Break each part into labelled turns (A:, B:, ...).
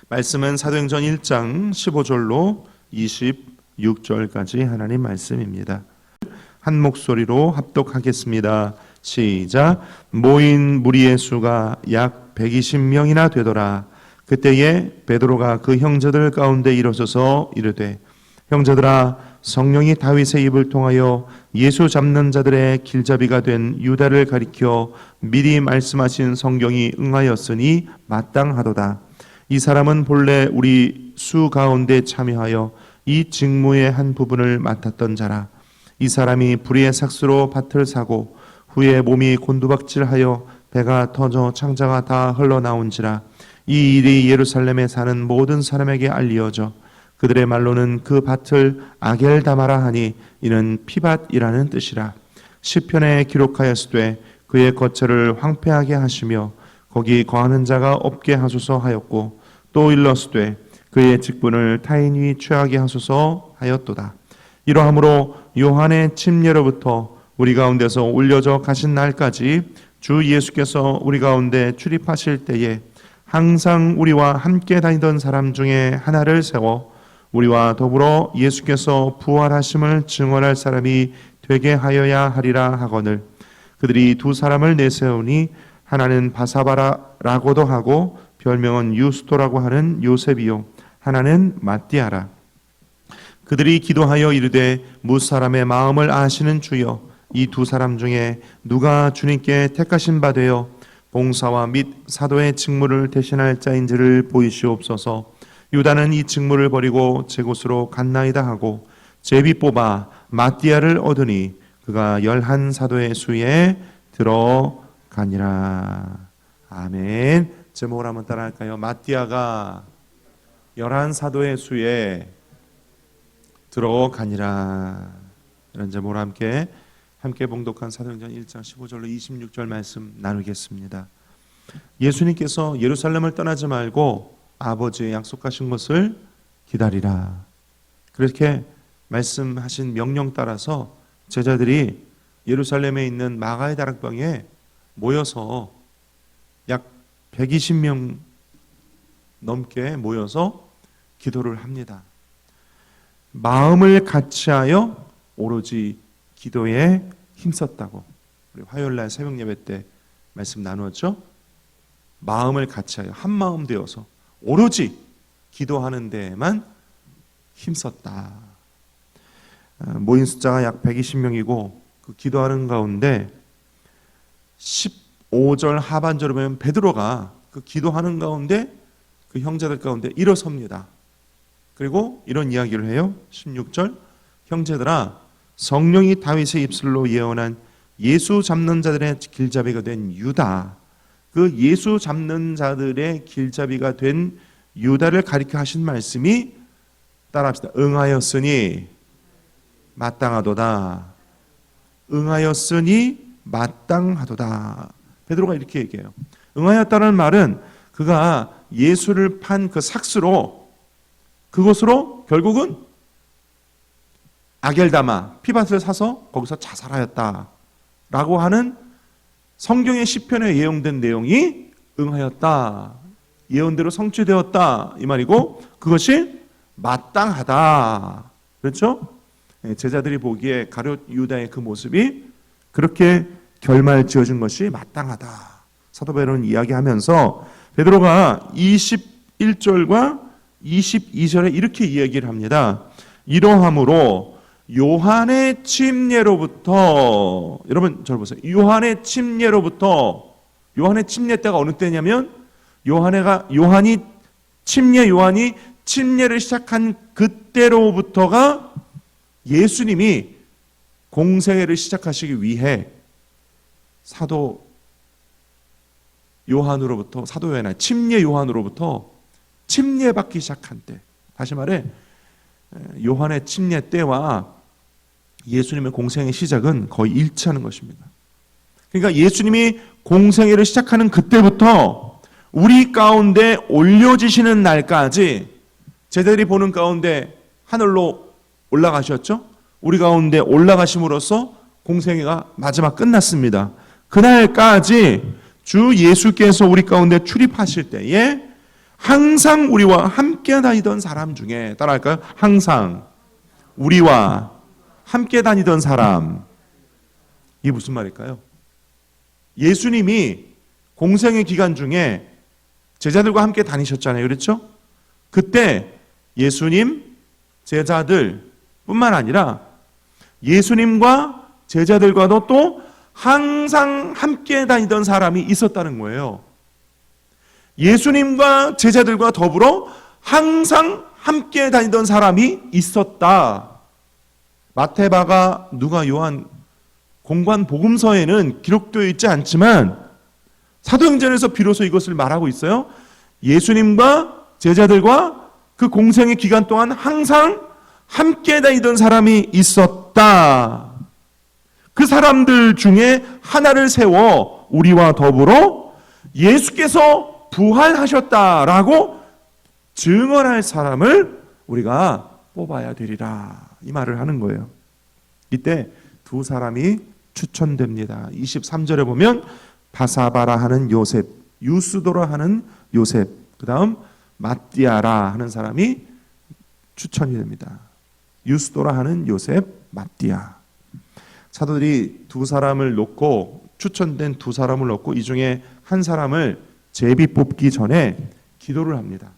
A: 말씀은 사도행전 1장 15절로 26절까지 하나님 말씀입니다. 한 목소리로 합독하겠습니다. 시작. 모인 무리의 수가 약 120명이나 되더라. 그때에 베드로가 그 형제들 가운데 일어서서 이르되, 형제들아, 성령이 다윗의 입을 통하여 예수 잡는 자들의 길잡이가 된 유다를 가리켜 미리 말씀하신 성경이 응하였으니 마땅하도다. 이 사람은 본래 우리 수 가운데 참여하여 이 직무의 한 부분을 맡았던 자라. 이 사람이 불의의 삭수로 밭을 사고 후에 몸이 곤두박질하여 배가 터져 창자가 다 흘러나온지라. 이 일이 예루살렘에 사는 모든 사람에게 알리어져 그들의 말로는 그 밭을 아겔다마라 하니 이는 피밭이라는 뜻이라. 시편에 기록하였으되 그의 거처를 황폐하게 하시며 거기 거하는 자가 없게 하소서 하였고, 또 일렀으되 그의 직분을 타인이 취하게 하소서 하였도다. 이러함으로 요한의 침례로부터 우리 가운데서 올려져 가신 날까지 주 예수께서 우리 가운데 출입하실 때에 항상 우리와 함께 다니던 사람 중에 하나를 세워 우리와 더불어 예수께서 부활하심을 증언할 사람이 되게 하여야 하리라 하거늘, 그들이 두 사람을 내세우니 하나는 바사바라라고도 하고 별명은 유스토라고 하는 요셉이요 하나는 마띠아라. 그들이 기도하여 이르되, 무사람의 마음을 아시는 주여, 이 두 사람 중에 누가 주님께 택하신 바 되어 봉사와 및 사도의 직무를 대신할 자인지를 보이시옵소서. 유다는 이 직무를 버리고 제 곳으로 갔나이다 하고 제비 뽑아 마띠아를 얻으니 그가 11 사도의 수에 들어가니라. 아멘. 제목을 한번 따라할까요? 마띠아가 11 사도의 수에 들어가니라. 이런 제목으로 함께 봉독한 사도행전 1장 15절로 26절 말씀 나누겠습니다. 예수님께서 예루살렘을 떠나지 말고 아버지의 약속하신 것을 기다리라. 그렇게 말씀하신 명령 따라서 제자들이 예루살렘에 있는 마가의 다락방에 모여서 약 120명 넘게 모여서 기도를 합니다. 마음을 같이하여 오로지 기도에 힘썼다고 우리 화요일날 새벽 예배 때 말씀 나누었죠. 마음을 같이하여 한 마음 되어서 오로지 기도하는 데에만 힘썼다. 모인 숫자가 약 120명이고 그 기도하는 가운데 15절 하반절을 보면 베드로가 그 기도하는 가운데 그 형제들 가운데 일어섭니다. 그리고 이런 이야기를 해요. 16절, 형제들아, 성령이 다윗의 입술로 예언한 예수 잡는 자들의 길잡이가 된 유다, 그 예수 잡는 자들의 길잡이가 된 유다를 가리켜 하신 말씀이, 따라합시다. 응하였으니 마땅하도다. 응하였으니 마땅하도다. 베드로가 이렇게 얘기해요. 응하였다는 말은 그가 예수를 판 그 삭수로 그것으로 결국은 아겔다마 피밭을 사서 거기서 자살하였다라고 하는 성경의 시편에 예언된 내용이 응하였다, 예언대로 성취되었다 이 말이고, 그것이 마땅하다. 그렇죠? 제자들이 보기에 가룟 유다의 그 모습이 그렇게 결말 지어진 것이 마땅하다. 사도 베드로는 이야기하면서 베드로가 21절과 22절에 이렇게 이야기를 합니다. 이러함으로 요한의 침례로부터, 여러분 저를 보세요. 요한의 침례로부터, 요한의 침례 때가 어느 때냐면 요한이 침례를 시작한 그때로부터가 예수님이 공생애를 시작하시기 위해 사도 요한으로부터, 사도 요한, 침례 요한으로부터 침례받기 시작한 때, 다시 말해 요한의 침례 때와 예수님의 공생의 시작은 거의 일치하는 것입니다. 그러니까 예수님이 공생애를 시작하는 그때부터 우리 가운데 올려지시는 날까지 제자들이 보는 가운데 하늘로 올라가셨죠? 우리 가운데 올라가심으로써 공생애가 마지막 끝났습니다. 그날까지 주 예수께서 우리 가운데 출입하실 때에 항상 우리와 함께 다니던 사람 중에, 따라할까요? 항상 우리와 함께 다니던 사람. 이게 무슨 말일까요? 예수님이 공생의 기간 중에 제자들과 함께 다니셨잖아요. 그렇죠? 그때 예수님, 제자들 뿐만 아니라 예수님과 제자들과도 또 항상 함께 다니던 사람이 있었다는 거예요. 예수님과 제자들과 더불어 항상 함께 다니던 사람이 있었다. 마태, 마가, 누가, 요한 공관 복음서에는 기록되어 있지 않지만 사도행전에서 비로소 이것을 말하고 있어요. 예수님과 제자들과 그 공생의 기간 동안 항상 함께 다니던 사람이 있었다. 그 사람들 중에 하나를 세워 우리와 더불어 예수께서 부활하셨다라고 증언할 사람을 우리가 뽑아야 되리라. 이 말을 하는 거예요. 이때 두 사람이 추천됩니다. 23절에 보면 바사바라 하는 요셉, 유스도라 하는 요셉, 그 다음 마띠아라 하는 사람이 추천이 됩니다. 유스도라 하는 요셉, 마띠아. 사도들이 두 사람을 놓고, 추천된 두 사람을 놓고 이 중에 한 사람을 제비 뽑기 전에 기도를 합니다.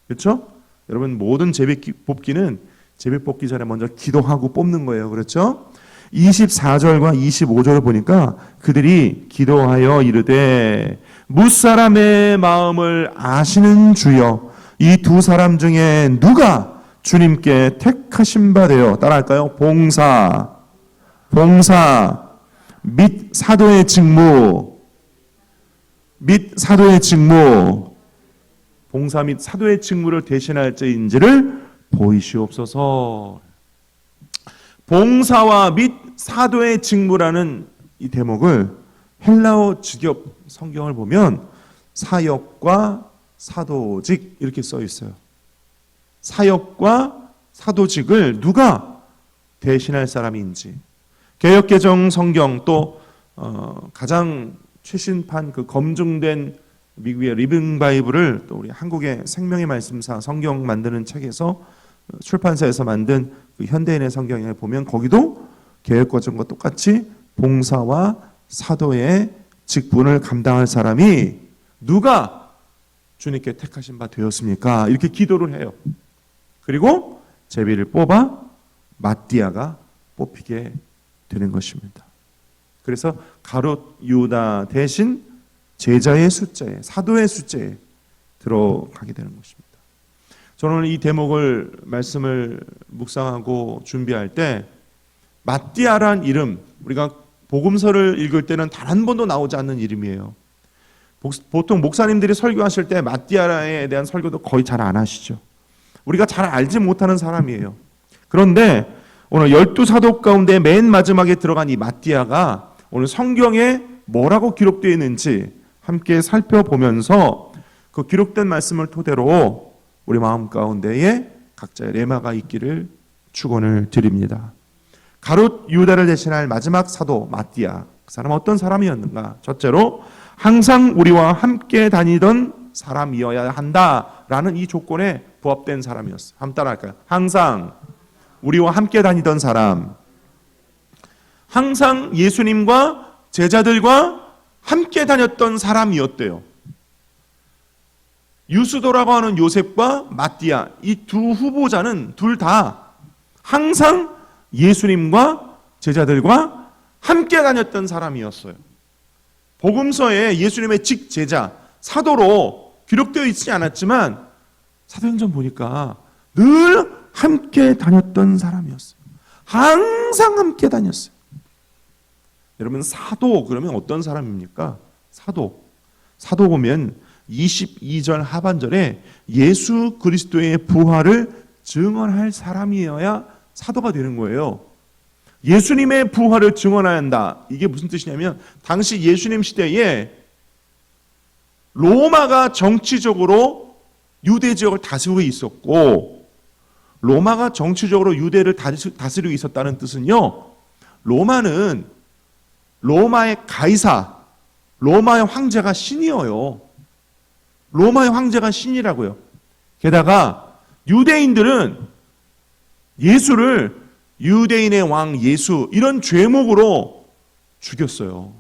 A: 그렇죠? 여러분, 모든 제비 뽑기는 제비 뽑기 전에 먼저 기도하고 뽑는 거예요. 그렇죠? 24절과 25절을 보니까 그들이 기도하여 이르되 무사람의 마음을 아시는 주여, 이 두 사람 중에 누가 주님께 택하신 바 되어, 따라할까요? 봉사 및 사도의 직무, 봉사 및 사도의 직무를 대신할 자인지를 보이시옵소서. 봉사와 및 사도의 직무라는 이 대목을 헬라어 직역 성경을 보면 사역과 사도직 이렇게 써 있어요. 사역과 사도직을 누가 대신할 사람인지. 개역개정 성경 또 가장 최신판 그 검증된 미국의 리빙 바이블을 또 우리 한국의 생명의 말씀사 성경 만드는 책에서 출판사에서 만든 그 현대인의 성경에 보면 거기도 개역과정과 똑같이 봉사와 사도의 직분을 감당할 사람이 누가 주님께 택하신 바 되었습니까? 이렇게 기도를 해요. 그리고 제비를 뽑아 마띠아가 뽑히게 되는 것입니다. 그래서 가롯 유다 대신 제자의 숫자에, 사도의 숫자에 들어가게 되는 것입니다. 저는 이 대목을 말씀을 묵상하고 준비할 때 마띠아란 이름, 우리가 복음서를 읽을 때는 단 한 번도 나오지 않는 이름이에요. 보통 목사님들이 설교하실 때 마띠아에 대한 설교도 거의 잘 안 하시죠. 우리가 잘 알지 못하는 사람이에요. 그런데 오늘 12사도 가운데 맨 마지막에 들어간 이 마띠아가 오늘 성경에 뭐라고 기록되어 있는지 함께 살펴보면서 그 기록된 말씀을 토대로 우리 마음 가운데에 각자의 레마가 있기를 축원을 드립니다. 가롯 유다를 대신할 마지막 사도 마띠아, 그 사람은 어떤 사람이었는가? 첫째로 항상 우리와 함께 다니던 사람이어야 한다라는 이 조건에 부합된 사람이었어요. 한번 따라할까요? 항상 우리와 함께 다니던 사람, 항상 예수님과 제자들과 함께 다녔던 사람이었대요. 유스도라고 하는 요셉과 마띠아, 이 두 후보자는 둘 다 항상 예수님과 제자들과 함께 다녔던 사람이었어요. 복음서에 예수님의 직제자, 사도로 기록되어 있지 않았지만 사도행전 보니까 늘 함께 다녔던 사람이었어요. 항상 함께 다녔어요. 여러분, 사도 그러면 어떤 사람입니까? 사도 보면 22절 하반절에 예수 그리스도의 부활을 증언할 사람이어야 사도가 되는 거예요. 예수님의 부활을 증언해야 한다. 이게 무슨 뜻이냐면 당시 예수님 시대에 로마가 정치적으로 유대 지역을 다스리고 있었고, 로마가 정치적으로 유대를 다스리고 있었다는 뜻은요, 로마는 로마의 가이사, 로마의 황제가 신이어요. 로마의 황제가 신이라고요. 게다가 유대인들은 예수를 유대인의 왕 예수 이런 죄목으로 죽였어요.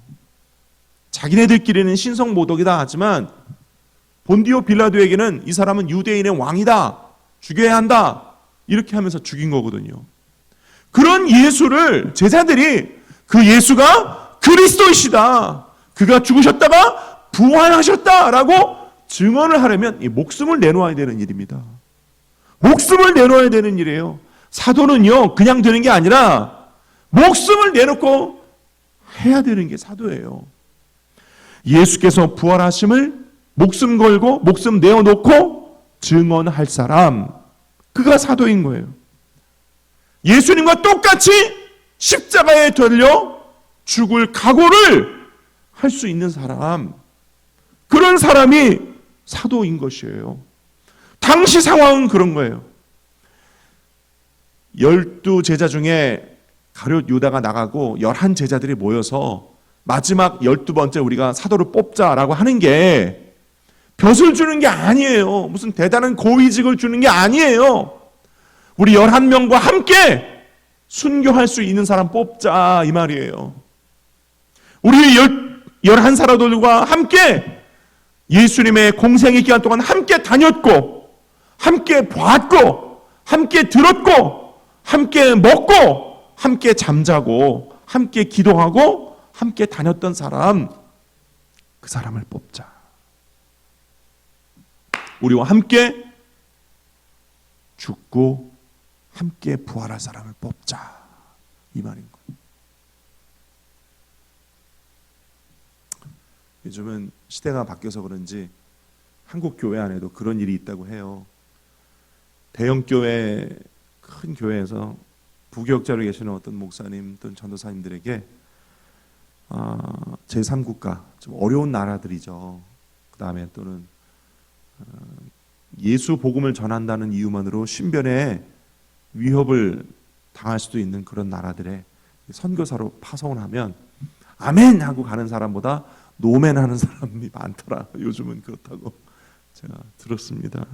A: 자기네들끼리는 신성모독이다 하지만 본디오 빌라도에게는 이 사람은 유대인의 왕이다, 죽여야 한다 이렇게 하면서 죽인 거거든요. 그런 예수를 제자들이 그 예수가 그리스도이시다, 그가 죽으셨다가 부활하셨다라고 증언을 하려면 이 목숨을 내놓아야 되는 일입니다. 목숨을 내놓아야 되는 일이에요. 사도는요 그냥 되는 게 아니라 목숨을 내놓고 해야 되는 게 사도예요. 예수께서 부활하심을 목숨 걸고 목숨 내어놓고 증언할 사람, 그가 사도인 거예요. 예수님과 똑같이 십자가에 달려 죽을 각오를 할 수 있는 사람, 그런 사람이 사도인 것이에요. 당시 상황은 그런 거예요. 12제자 중에 가룟 유다가 나가고 11제자들이 모여서 마지막 12번째 우리가 사도를 뽑자라고 하는 게 벼슬 주는 게 아니에요. 무슨 대단한 고위직을 주는 게 아니에요. 우리 11명과 함께 순교할 수 있는 사람 뽑자 이 말이에요. 우리 11사도들과 함께 예수님의 공생의 기간 동안 함께 다녔고 함께 봤고 함께 들었고 함께 먹고 함께 잠자고 함께 기도하고 함께 다녔던 사람, 그 사람을 뽑자. 우리와 함께 죽고 함께 부활할 사람을 뽑자 이 말인 거예요. 요즘은 시대가 바뀌어서 그런지 한국 교회 안에도 그런 일이 있다고 해요. 대형 교회, 큰 교회에서 부교역자로 계시는 어떤 목사님 또는 전도사님들에게 제3국가, 좀 어려운 나라들이죠. 그 다음에 또는 예수 복음을 전한다는 이유만으로 신변에 위협을 당할 수도 있는 그런 나라들에 선교사로 파송을 하면 아멘 하고 가는 사람보다 노멘 하는 사람이 많더라. 요즘은 그렇다고 제가 들었습니다.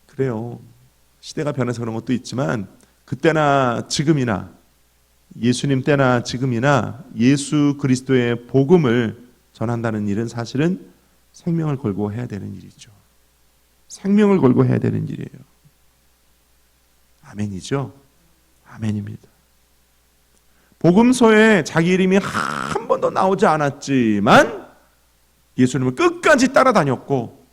A: 그래요. 시대가 변해서 그런 것도 있지만 그때나 지금이나 예수님 때나 지금이나 예수 그리스도의 복음을 전한다는 일은 사실은 생명을 걸고 해야 되는 일이죠. 생명을 걸고 해야 되는 일이에요. 아멘이죠? 아멘입니다. 복음서에 자기 이름이 한 번도 나오지 않았지만 예수님을 끝까지 따라다녔고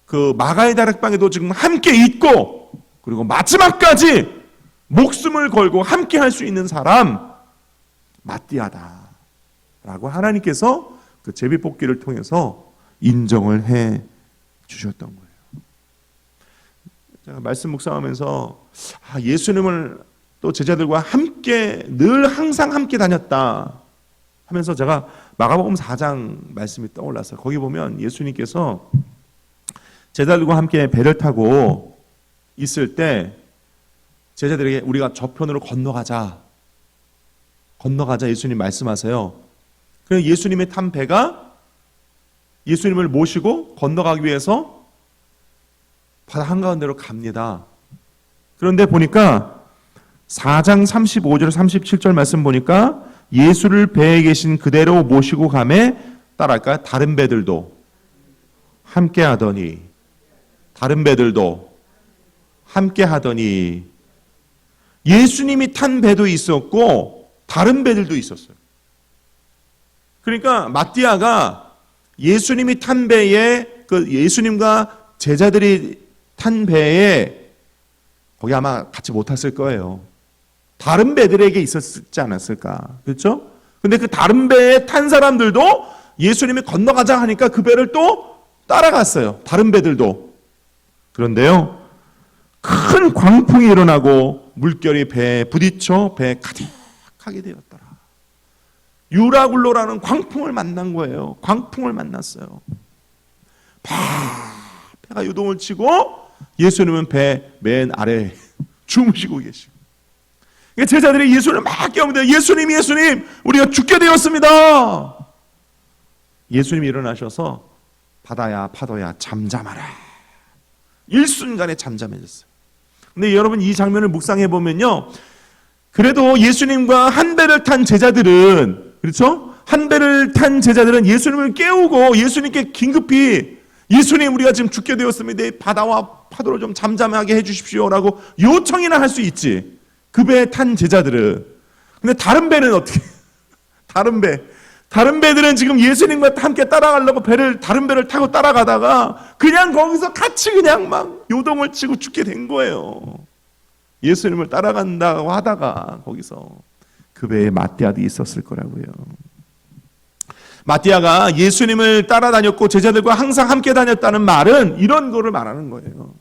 A: 그 마가의 다락방에도 지금 함께 있고 그리고 마지막까지 목숨을 걸고 함께 할 수 있는 사람 마띠아다라고 하나님께서 그 제비뽑기를 통해서 인정을 해 주셨던 거예요. 제가 말씀 묵상하면서 예수님을 또 제자들과 함께 늘 항상 함께 다녔다 하면서 제가 마가복음 4장 말씀이 떠올랐어요. 거기 보면 예수님께서 제자들과 함께 배를 타고 있을 때 제자들에게 우리가 저편으로 건너가자 예수님 말씀하세요. 그래서 예수님의 탄 배가 예수님을 모시고 건너가기 위해서 바다 한가운데로 갑니다. 그런데 보니까 4장 35절 37절 말씀 보니까 예수를 배에 계신 그대로 모시고 가매 따라할까요? 다른 배들도 함께 하더니 예수님이 탄 배도 있었고 다른 배들도 있었어요. 그러니까 마띠아가 예수님이 탄 배에 그 예수님과 제자들이 탄 배에 거기 아마 같이 못 탔을 거예요. 다른 배들에게 있었지 않았을까? 그렇죠? 근데 그 다른 배에 탄 사람들도 예수님이 건너가자 하니까 그 배를 또 따라갔어요. 다른 배들도. 그런데요, 큰 광풍이 일어나고 물결이 배에 부딪혀 배에 가득하게 되었더라. 유라굴로라는 광풍을 만난 거예요. 광풍을 만났어요. 배가 요동을 치고 예수님은 배 맨 아래에 주무시고 계시고, 제자들이 예수님을 막 깨웁니다. 예수님 우리가 죽게 되었습니다. 예수님이 일어나셔서 바다야 파도야 잠잠하라. 일순간에 잠잠해졌어요. 근데 여러분 이 장면을 묵상해 보면요, 그래도 예수님과 한 배를 탄 제자들은, 그렇죠? 한 배를 탄 제자들은 예수님을 깨우고 예수님께 긴급히, 예수님 우리가 지금 죽게 되었습니다. 바다와 파도를 좀 잠잠하게 해주십시오라고 요청이나 할 수 있지, 그 배에 탄 제자들은. 근데 다른 배는 어떻게? 다른 배들은 지금 예수님과 함께 따라가려고 다른 배를 타고 따라가다가 그냥 거기서 같이 그냥 막 요동을 치고 죽게 된 거예요. 예수님을 따라간다고 하다가 거기서 그 배에 마띠아도 있었을 거라고요. 마띠아가 예수님을 따라다녔고 제자들과 항상 함께 다녔다는 말은 이런 거를 말하는 거예요.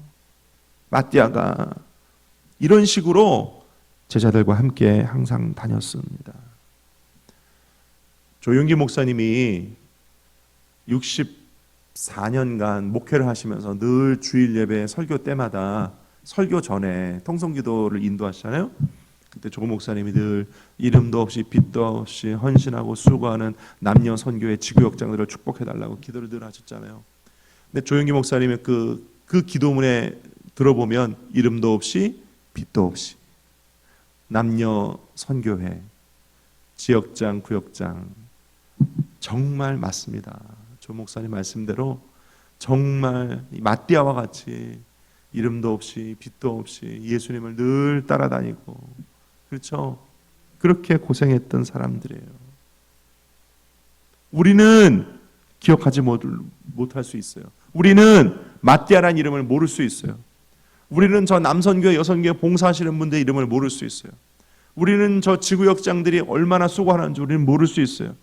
A: 마띠아가 이런 식으로 제자들과 함께 항상 다녔습니다. 조용기 목사님이 64년간 목회를 하시면서 늘 주일 예배 설교 때마다 설교 전에 통성기도를 인도하시잖아요. 그때 조 목사님이 늘 이름도 없이 빛도 없이 헌신하고 수고하는 남녀 선교의 지구역장들을 축복해달라고 기도를 늘 하셨잖아요. 근데 조용기 목사님의 그 기도문에 들어보면 이름도 없이 빛도 없이 남녀 선교회 지역장 구역장, 정말 맞습니다. 조 목사님 말씀대로 정말 마띠아와 같이 이름도 없이 빛도 없이 예수님을 늘 따라다니고, 그렇죠? 그렇게 고생했던 사람들이에요. 우리는 기억하지 못할 수 있어요. 우리는 마띠아라는 이름을 모를 수 있어요. 우리는 저 남선교회 여선교회 봉사하시는 분들 이름을 모를 수 있어요. 우리는 저 지구역장들이 얼마나 수고하는지 우리는 모를 수 있어요.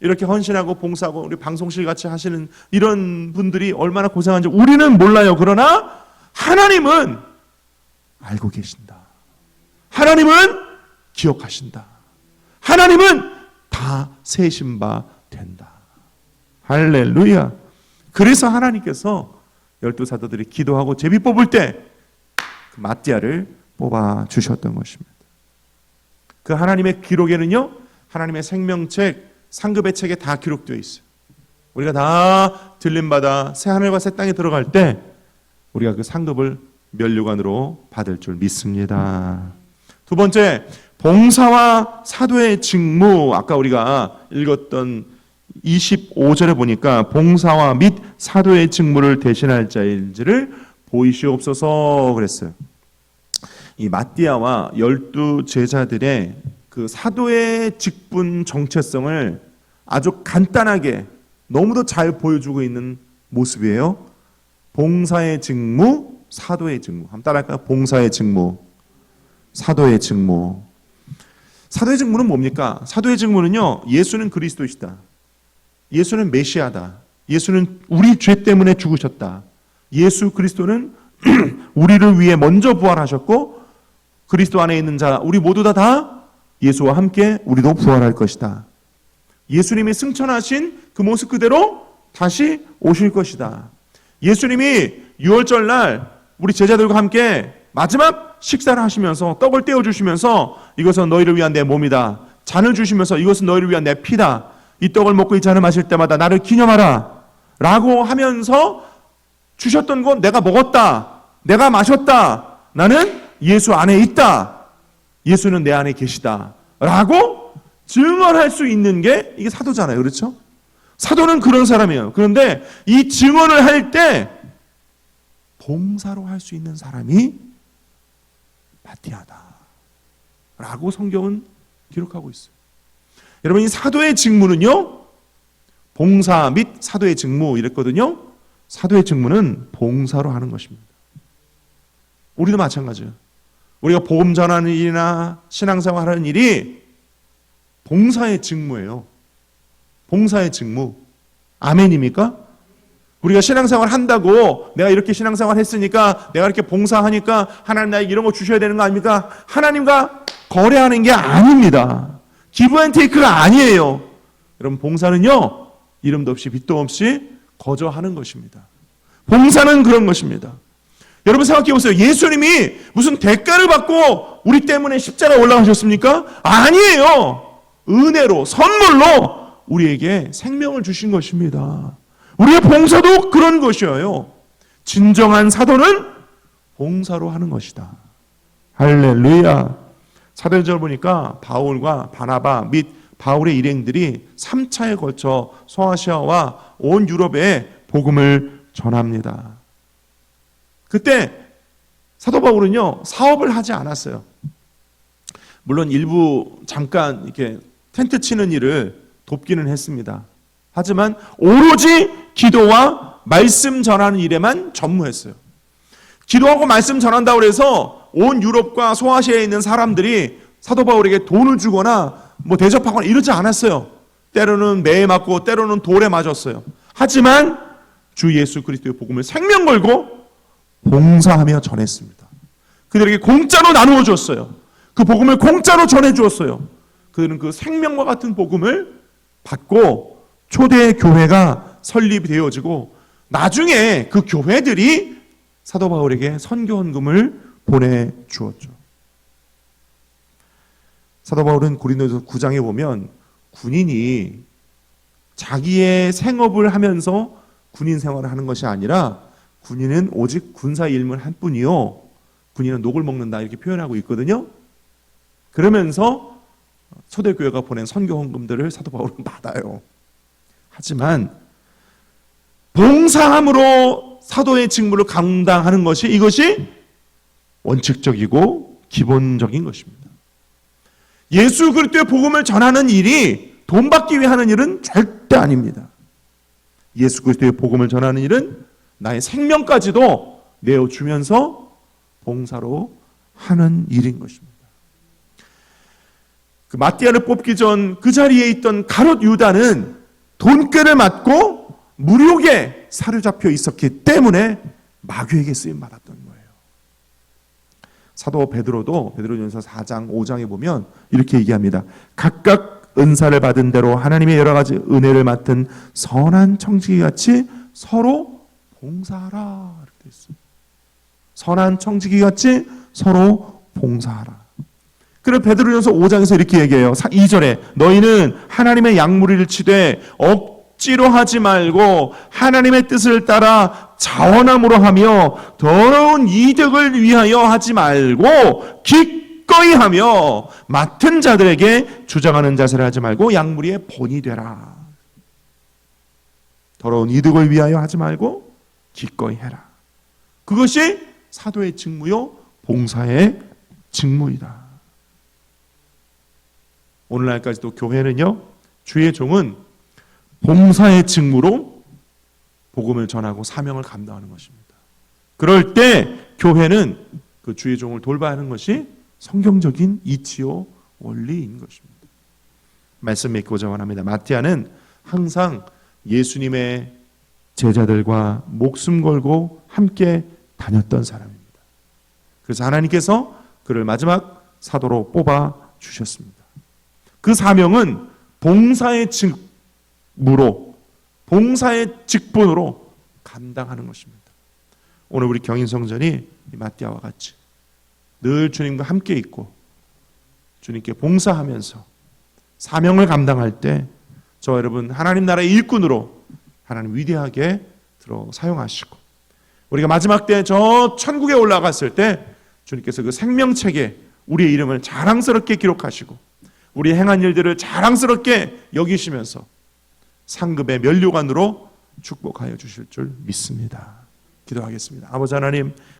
A: 이렇게 헌신하고 봉사하고 우리 방송실 같이 하시는 이런 분들이 얼마나 고생하는지 우리는 몰라요. 그러나 하나님은 알고 계신다. 하나님은 기억하신다. 하나님은 다 세신 바 된다. 할렐루야. 그래서 하나님께서 12사도들이 기도하고 제비 뽑을 때 그 마띠아를 뽑아 주셨던 것입니다. 그 하나님의 기록에는요, 하나님의 생명책, 상급의 책에 다 기록되어 있어요. 우리가 다 들림받아 새 하늘과 새 땅에 들어갈 때 우리가 그 상급을 면류관으로 받을 줄 믿습니다. 두 번째, 봉사와 사도의 직무. 아까 우리가 읽었던 25절에 보니까 봉사와 및 사도의 직무를 대신할 자인지를 보이시옵소서 그랬어요. 이 마띠아와 12 제자들의 그 사도의 직분 정체성을 아주 간단하게 너무도 잘 보여주고 있는 모습이에요. 봉사의 직무, 사도의 직무. 한번 따라할까요? 봉사의 직무, 사도의 직무. 사도의 직무는 뭡니까? 사도의 직무는요, 예수는 그리스도이시다. 예수는 메시아다. 예수는 우리 죄 때문에 죽으셨다. 예수 그리스도는 우리를 위해 먼저 부활하셨고 그리스도 안에 있는 자 우리 모두 다 예수와 함께 우리도 부활할 것이다. 예수님이 승천하신 그 모습 그대로 다시 오실 것이다. 예수님이 6월절 날 우리 제자들과 함께 마지막 식사를 하시면서 떡을 떼어주시면서 이것은 너희를 위한 내 몸이다. 잔을 주시면서 이것은 너희를 위한 내 피다. 이 떡을 먹고 이 잔을 마실 때마다 나를 기념하라 라고 하면서 주셨던 건 내가 먹었다. 내가 마셨다. 나는 예수 안에 있다. 예수는 내 안에 계시다. 라고 증언할 수 있는 게 이게 사도잖아요. 그렇죠? 사도는 그런 사람이에요. 그런데 이 증언을 할 때 봉사로 할 수 있는 사람이 마띠아다. 라고 성경은 기록하고 있어요. 여러분, 이 사도의 직무는요, 봉사 및 사도의 직무 이랬거든요. 사도의 직무는 봉사로 하는 것입니다. 우리도 마찬가지예요. 우리가 복음 전하는 일이나 신앙생활 하는 일이 봉사의 직무예요. 봉사의 직무. 아멘입니까? 우리가 신앙생활 한다고 내가 이렇게 신앙생활 했으니까 내가 이렇게 봉사하니까 하나님 나에게 이런 거 주셔야 되는 거 아닙니까? 하나님과 거래하는 게 아닙니다. 기브 앤 테이크가 아니에요. 여러분, 봉사는요, 이름도 없이 빛도 없이 거저하는 것입니다. 봉사는 그런 것입니다. 여러분 생각해 보세요. 예수님이 무슨 대가를 받고 우리 때문에 십자가에 올라가셨습니까? 아니에요. 은혜로, 선물로 우리에게 생명을 주신 것입니다. 우리의 봉사도 그런 것이에요. 진정한 사도는 봉사로 하는 것이다. 할렐루야. 사도행전을 보니까 바울과 바나바 및 바울의 일행들이 3차에 걸쳐 소아시아와 온 유럽에 복음을 전합니다. 그때 사도 바울은요, 사업을 하지 않았어요. 물론 일부 잠깐 이렇게 텐트 치는 일을 돕기는 했습니다. 하지만 오로지 기도와 말씀 전하는 일에만 전무했어요. 기도하고 말씀 전한다고 해서 온 유럽과 소아시아에 있는 사람들이 사도 바울에게 돈을 주거나 대접하거나 이러지 않았어요. 때로는 매에 맞고 때로는 돌에 맞았어요. 하지만 주 예수 그리스도의 복음을 생명 걸고 봉사하며 전했습니다. 그들에게 공짜로 나누어 줬어요. 그 복음을 공짜로 전해 주었어요. 그들은 그 생명과 같은 복음을 받고 초대 교회가 설립되어지고 나중에 그 교회들이 사도 바울에게 선교헌금을 보내주었죠. 사도 바울은 고린도서 9장에 보면 군인이 자기의 생업을 하면서 군인 생활을 하는 것이 아니라 군인은 오직 군사 일문 한 뿐이요, 군인은 녹을 먹는다, 이렇게 표현하고 있거든요. 그러면서 초대교회가 보낸 선교헌금들을 사도 바울은 받아요. 하지만 봉사함으로 사도의 직무를 감당하는 것이, 이것이 원칙적이고 기본적인 것입니다. 예수 그리스도의 복음을 전하는 일이 돈 받기 위해 하는 일은 절대 아닙니다. 예수 그리스도의 복음을 전하는 일은 나의 생명까지도 내어주면서 봉사로 하는 일인 것입니다. 그 마띠아를 뽑기 전 그 자리에 있던 가롯 유다는 돈꾀를 맞고 무력에 사로잡혀 있었기 때문에 마귀에게 쓰임 받았던 거예요. 사도 베드로도 베드로전서 4장 5장에 보면 이렇게 얘기합니다. 각각 은사를 받은 대로 하나님의 여러 가지 은혜를 맡은 선한 청지기 같이 서로 봉사하라, 이렇게 돼 있어요. 선한 청지기 같이 서로 봉사하라. 그래서 베드로전서 5장에서 이렇게 얘기해요. 2절에 너희는 하나님의 양무리를 치되 억지로 하지 말고 하나님의 뜻을 따라 자원함으로 하며 더러운 이득을 위하여 하지 말고 기꺼이 하며 맡은 자들에게 주장하는 자세를 하지 말고 양무리의 본이 되라. 더러운 이득을 위하여 하지 말고 기꺼이 해라. 그것이 사도의 직무요, 봉사의 직무이다. 오늘날까지도 교회는요, 주의 종은 봉사의 직무로 복음을 전하고 사명을 감당하는 것입니다. 그럴 때 교회는 그 주의 종을 돌봐야 하는 것이 성경적인 이치요 원리인 것입니다. 말씀 맺고자 원합니다. 마티아는 항상 예수님의 제자들과 목숨 걸고 함께 다녔던 사람입니다. 그래서 하나님께서 그를 마지막 사도로 뽑아 주셨습니다. 그 사명은 봉사의 직무로, 봉사의 직분으로 감당하는 것입니다. 오늘 우리 경인성전이 마띠아와 같이 늘 주님과 함께 있고 주님께 봉사하면서 사명을 감당할 때 저와 여러분 하나님 나라의 일꾼으로 하나님 위대하게 들어 사용하시고, 우리가 마지막 때 저 천국에 올라갔을 때 주님께서 그 생명책에 우리의 이름을 자랑스럽게 기록하시고 우리 행한 일들을 자랑스럽게 여기시면서 상급의 면류관으로 축복하여 주실 줄 믿습니다. 기도하겠습니다. 아버지 하나님,